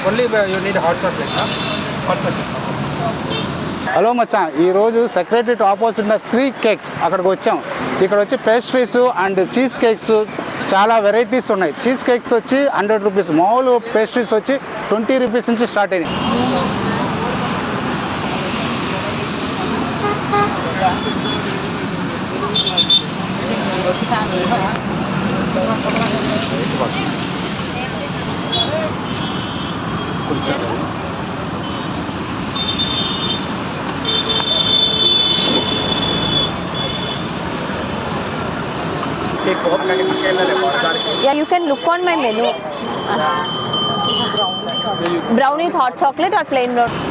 Only you need hot chocolate. Hot chocolate. Hello మచ్చా, ఈరోజు secretary opposite ఉన్న Shri cakes అక్కడికి వచ్చాం. ఇక్కడ వచ్చి పేస్ట్రీస్ అండ్ చీజ్ కేక్స్ చాలా వెరైటీస్ ఉన్నాయి. చీజ్ కేక్స్ వచ్చి 100 రూపీస్, మామూలు పేస్ట్రీస్ వచ్చి 20 రూపీస్ నుంచి స్టార్ట్ అయినాయి. Yeah, you can look on my menu. Brownie with hot chocolate or plain brownie?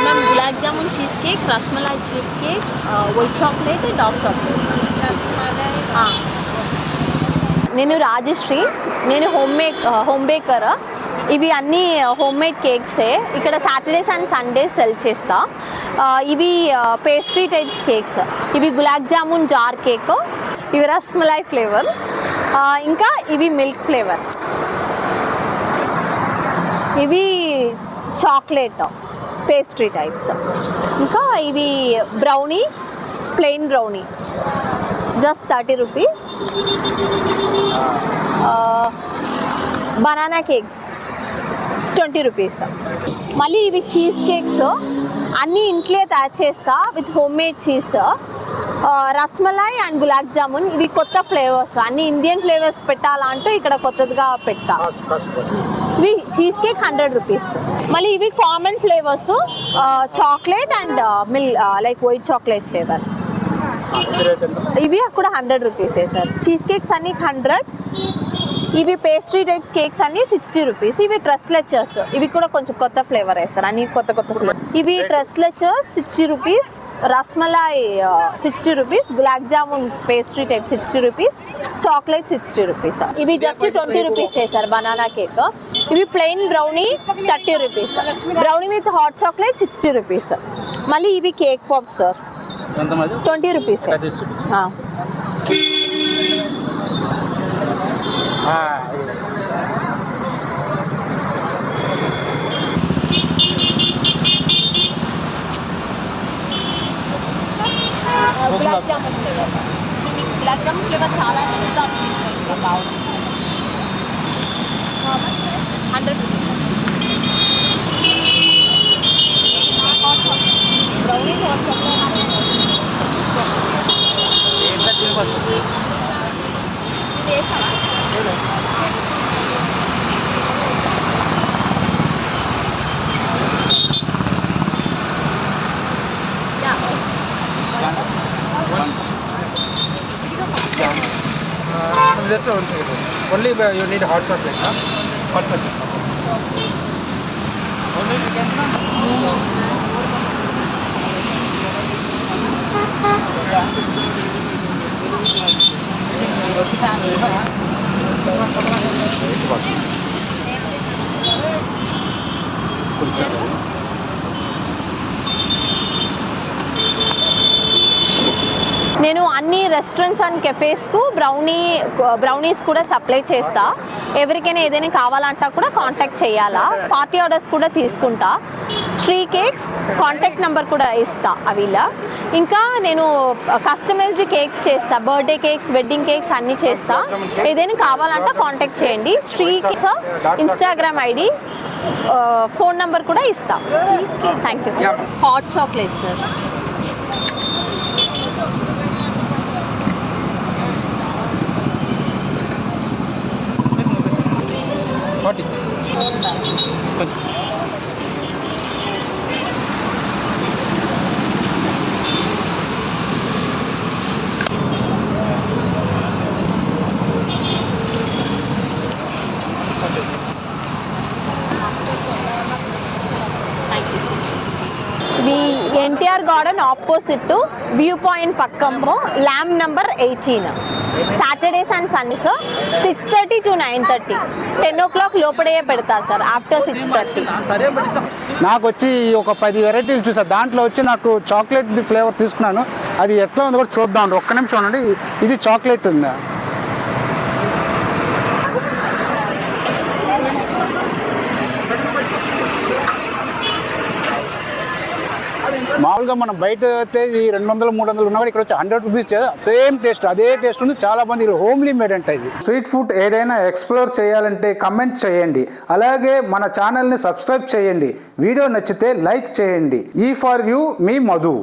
Ma'am, gulab jamun cheesecake, rasmalai cheesecake, white chocolate and dark chocolate. Rasmalai. నేను రాజశ్రీ, నేను home baker. ఇవి అన్నీ home made కేక్సే. ఇక్కడ Saturdays and Sundays cell చేస్తా. ఇవి pastry types cakes. ఇవి gulab jamun jar cake, ఇవి rasmalai flavour, ఇంకా ఇవి మిల్క్ ఫ్లేవర్, ఇవి చాక్లెట్ పేస్ట్రీ టైప్స్, ఇంకా ఇవి brownie, plain brownie just 30 rupees. Banana cakes 20 rupees. మళ్ళీ ఇవి చీజ్ కేక్స్ అన్నీ ఇంట్లో తయారు చేస్తా with home made cheese. Rasmalai and gulab jamun ఇవి కొత్త ఫ్లేవర్స్, అన్ని ఇండియన్ ఫ్లేవర్స్ పెట్టాలంటూ ఇక్కడ కొత్తగా పెట్టా. ఇవి చీజ్ కేక్ 100 రూపీస్. మళ్ళీ ఇవి common flavours, chocolate and like white chocolate flavour. ఇవి కూడా 100 రూపీసే సార్. చీజ్ కేక్స్ అన్ని 100. ఇవి పేస్ట్రీ టైప్స్ కేక్స్ అన్ని 60 రూపీస్. ఇవి ట్రస్లెచర్స్, ఇవి కూడా కొంచెం కొత్త ఫ్లేవర్ వేస్తారు, అన్ని కొత్త ఫ్లేవర్. ఇవి tres leches 60 rupees, rasmalai 60 rupees, gulab jamun pastry type 60 rupees, chocolate 60 rupees. ఇవి just 20 rupees sir banana cake. ఇవి plain brownie 30 rupees, brownie with hot chocolate 60 rupees. మళ్ళీ ఇవి cake pop sir 20 rupees. Gulab jamun flavour, gulab jamun flavour చాలా బాగుంది. 100 rupees. Brownie hot chocolate only you need hot chocolate. Hot chocolate. నేను అన్ని restaurants and కెఫేస్కు brownies కూడా supply చేస్తా. ఎవరికైనా ఏదైనా కావాలంటా కూడా కాంటాక్ట్ చేయాలా. పార్టీ ఆర్డర్స్ కూడా తీసుకుంటా. శ్రీ కేక్స్ కాంటాక్ట్ నెంబర్ కూడా ఇస్తా అవిలా. ఇంకా నేను కస్టమైజ్డ్ కేక్స్ చేస్తా, బర్త్డే కేక్స్, వెడ్డింగ్ కేక్స్ అన్నీ చేస్తా. ఏదైనా కావాలంటే కాంటాక్ట్ చేయండి. Sri cakes Instagram ID, phone number కూడా ఇస్తా. Thank you. Hot chocolate sir. ఇవి NTR garden opposite view point పక్కము, lamp number 18. Saturdays and Sundays 6:30 to 9:30, 10 o'clock లోపడే పెడతా సార్. ఆఫ్టర్ 6:30. నాకు వచ్చి ఒక 10 వెరైటీలు చూసా. దాంట్లో వచ్చి నాకు చాక్లెట్ ఫ్లేవర్ తీసుకున్నాను. అది ఎట్లా ఉందో కూడా చూద్దాం. ఒక్క నిమిషం ఉండండి. ఇది చాక్లెట్ ఉందా? మామూలుగా మనం బయట అయితే ఈ 200-300 ఉన్నా కూడా ఇక్కడ వచ్చి 100 రూపీస్ సేమ్ టేస్ట్, అదే టేస్ట్ ఉంది. చాలా మంది హోమ్లీ మేడ్ అంటే ఇది. స్ట్రీట్ ఫుడ్ ఏదైనా ఎక్స్ప్లోర్ చేయాలంటే కమెంట్ చేయండి, అలాగే మన ఛానల్ని సబ్స్క్రైబ్ చేయండి. వీడియో నచ్చితే లైక్ చేయండి. ఈ ఫర్ యూ మీ మధు.